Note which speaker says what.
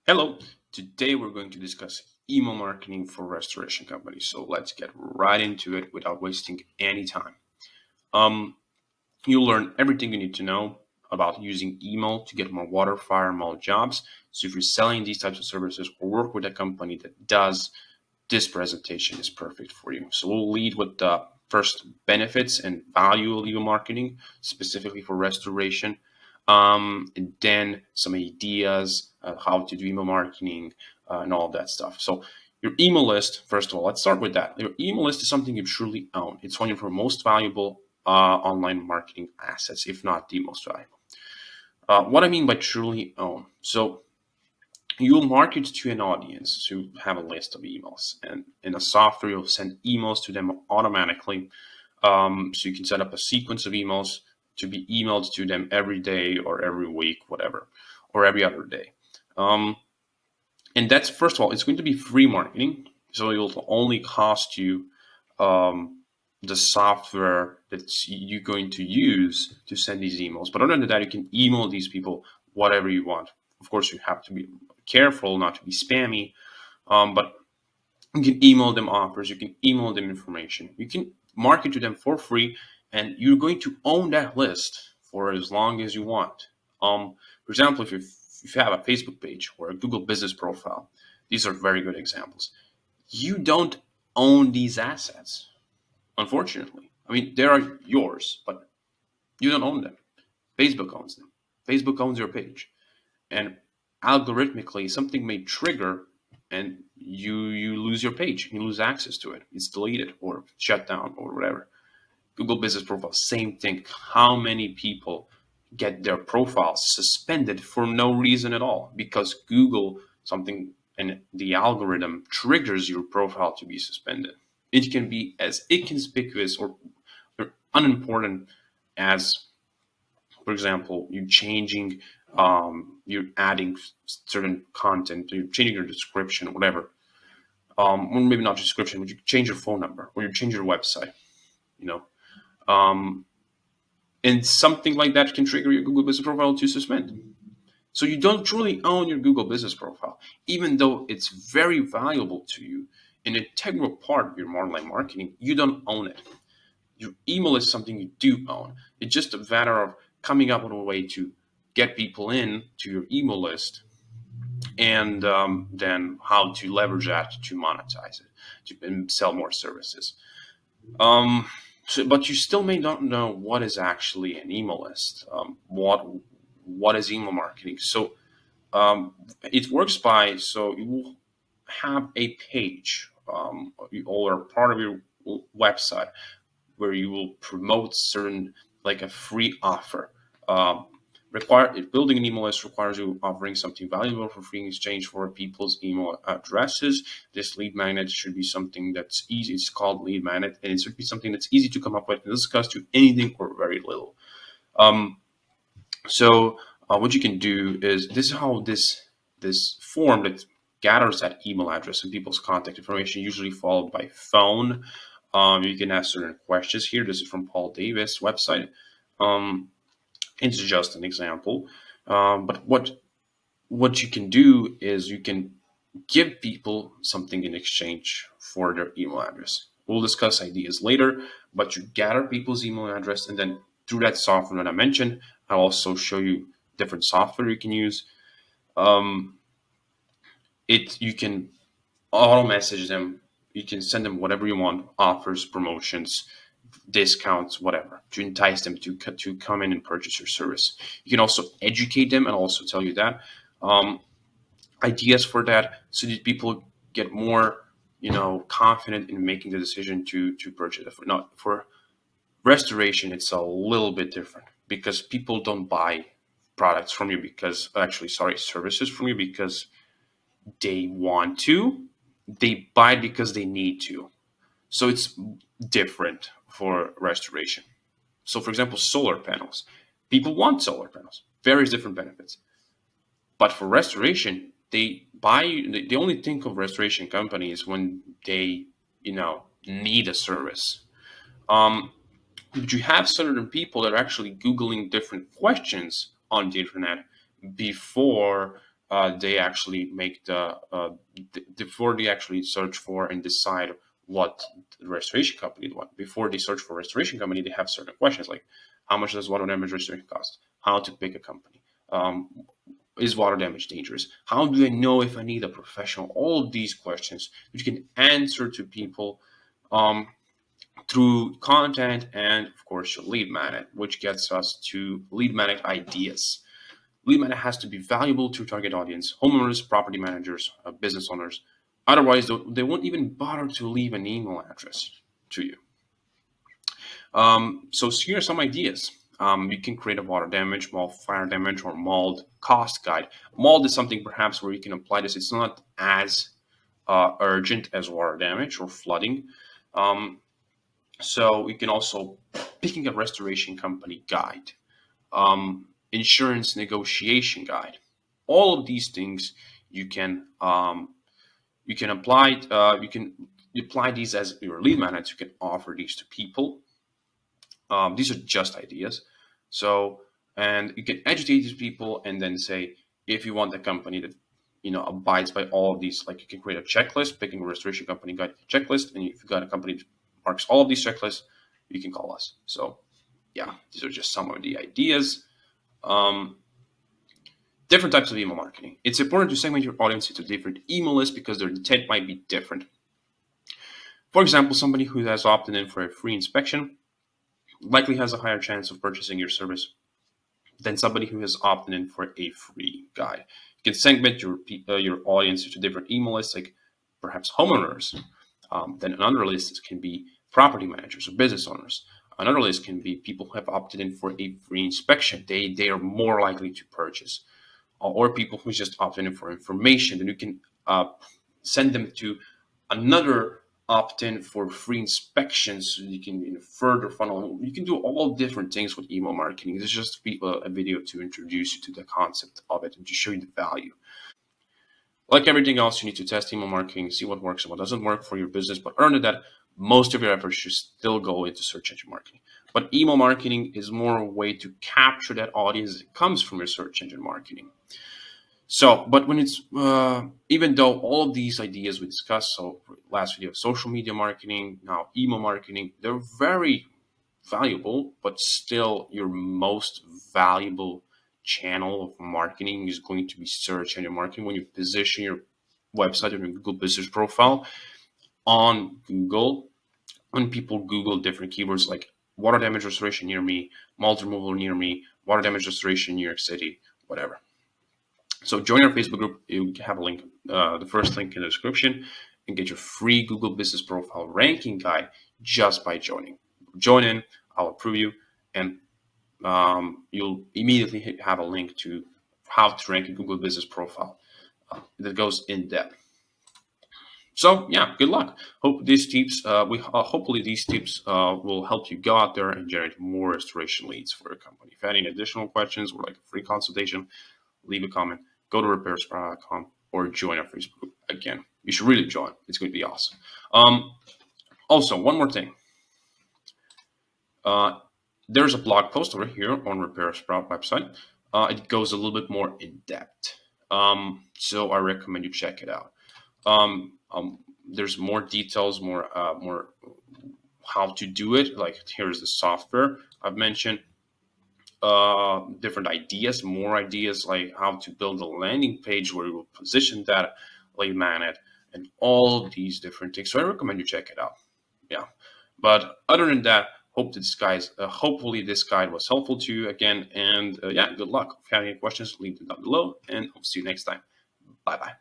Speaker 1: Hello. Today we're going to discuss email marketing for restoration companies. So let's get right into it without wasting any time. Um, you'll learn everything you need to know about using email to get more water, fire, more jobs. So if you're selling these types of services or work with a company that does, this presentation is perfect for you. So we'll lead with the first benefits and value of email marketing, specifically for restoration, and then some ideas how to do email marketing and all of that stuff. So your email list, first of all, let's start with that. Your email list is something you truly own. It's one of your most valuable online marketing assets, if not the most valuable. What I mean by truly own. So you'll market to an audience to have a list of emails, and in a software you'll send emails to them automatically. So you can set up a sequence of emails to be emailed to them every day or every week, whatever, or every other day. um, and that's, first of all, it's going to be free marketing, so it will only cost you um, the software that you're going to use to send these emails. But other than that, you can email these people whatever you want. Of course, you have to be careful not to be spammy, but you can email them offers, you can email them information, you can market to them for free, and you're going to own that list for as long as you want. For example, if you have a Facebook page or a Google business profile, these are very good examples. You don't own these assets, unfortunately. I mean, they are yours, but you don't own them. Facebook owns them. Facebook owns your page, and algorithmically something may trigger and you lose your page, you lose access to it, it's deleted or shut down or whatever. Google business profile, same thing. How many people get their profiles suspended for no reason at all because Google something and the algorithm triggers your profile to be suspended? It can be as inconspicuous or unimportant as, for example, you're adding certain content, you're changing your description, whatever. Or maybe not description, but you change your phone number or you change your website, you know. Um, and something like that can trigger your Google Business Profile to suspend. So you don't truly own your Google Business Profile, even though it's very valuable to you, an integral part of your online marketing. You don't own it. Your email is something you do own. It's just a matter of coming up with a way to get people in to your email list, and then how to leverage that to monetize it, and sell more services. But you still may not know what is actually an email list. What is email marketing? So it works by, so you will have a page or part of your website where you will promote certain, like a free offer. Um, Building an email list requires you offering something valuable for free in exchange for people's email addresses. This lead magnet should be something that's easy. It's called lead magnet, and it should be something that's easy to come up with and discuss to anything or very little. Um, what you can do is, this is how this form that gathers that email address and people's contact information, usually followed by phone. You can ask certain questions here. This is from Paul Davis' website. Um, it's just an example, but what you can do is you can give people something in exchange for their email address. We'll discuss ideas later, but you gather people's email address, and then through that software that I mentioned, I'll also show you different software you can use. Um, it You can auto message them. You can send them whatever you want, offers, promotions, discounts, whatever, to entice them to come in and purchase your service. You can also educate them, and also tell you that um, ideas for that, so that people get more, confident in making the decision to purchase it. For restoration, it's a little bit different because people don't buy products from you because, actually, sorry, services from you because they want to. They buy it because they need to. So it's different for restoration. So, for example, solar panels. People want solar panels, various different benefits. But for restoration, they only think of restoration companies when they, need a service. Um, but you have certain people that are actually Googling different questions on the internet before they actually make before they actually search for and decide what the restoration company want. Before they search for restoration company, they have certain questions like how much does water damage restoration cost? How to pick a company? Um, is water damage dangerous? How do I know if I need a professional? All of these questions which you can answer to people um, through content and of course your lead magnet, which gets us to lead magnet ideas. Lead magnet has to be valuable to target audience, homeowners, property managers, business owners. Otherwise, they won't even bother to leave an email address to you. So here are some ideas. You can create a water damage, mold, fire damage, or mold cost guide. Mold is something perhaps where you can apply this. It's not as urgent as water damage or flooding. Um, so you can also picking a restoration company guide, insurance negotiation guide. All of these things you can apply. You can apply these as your lead magnet. You can offer these to people. These are just ideas. So, and you can educate these people and then say, if you want a company that, abides by all of these, like you can create a checklist, picking a restoration company guide checklist. And if you've got a company that marks all of these checklists, you can call us. So yeah, these are just some of the ideas. Um, Different types of email marketing. It's important to segment your audience into different email lists because their intent might be different. For example, somebody who has opted in for a free inspection likely has a higher chance of purchasing your service than somebody who has opted in for a free guide. You can segment your audience into different email lists, like perhaps homeowners. Then another list can be property managers or business owners. Another list can be people who have opted in for a free inspection. They are more likely to purchase, or people who just opted in for information. Then you can send them to another opt-in for free inspections. So you can further funnel. You can do all different things with email marketing. This is just a video to introduce you to the concept of it and to show you the value. Like everything else, you need to test email marketing, see what works and what doesn't work for your business. But learn that most of your efforts should still go into search engine marketing. But email marketing is more a way to capture that audience that comes from your search engine marketing. So, but when it's even though all of these ideas we discussed, so last video, social media marketing, now email marketing, they're very valuable, but still your most valuable channel of marketing is going to be search engine marketing. When you position your website or your Google business profile on Google, when people Google different keywords like water damage restoration near me, mold removal near me, water damage restoration in New York City, whatever. So join our Facebook group. You have a link, the first link in the description, and get your free Google Business Profile ranking guide just by joining. Join in, I'll approve you, and you'll immediately have a link to how to rank a Google Business Profile that goes in depth. So yeah, good luck. Hope these tips, hopefully these tips will help you go out there and generate more restoration leads for your company. If you have any additional questions or like a free consultation, leave a comment, go to repairsprout.com or join our Facebook group. Again, you should really join. It's going to be awesome. Also, one more thing. There's a blog post over here on Repair Sprout website. It goes a little bit more in depth. So I recommend you check it out. There's more details, more how to do it. Like here's the software I've mentioned. Different ideas, more ideas like how to build a landing page where you will position that lead magnet and all these different things. So I recommend you check it out. Yeah. But other than that, hopefully this guide was helpful to you again. And yeah, good luck. If you have any questions, leave them down below and I'll see you next time. Bye bye.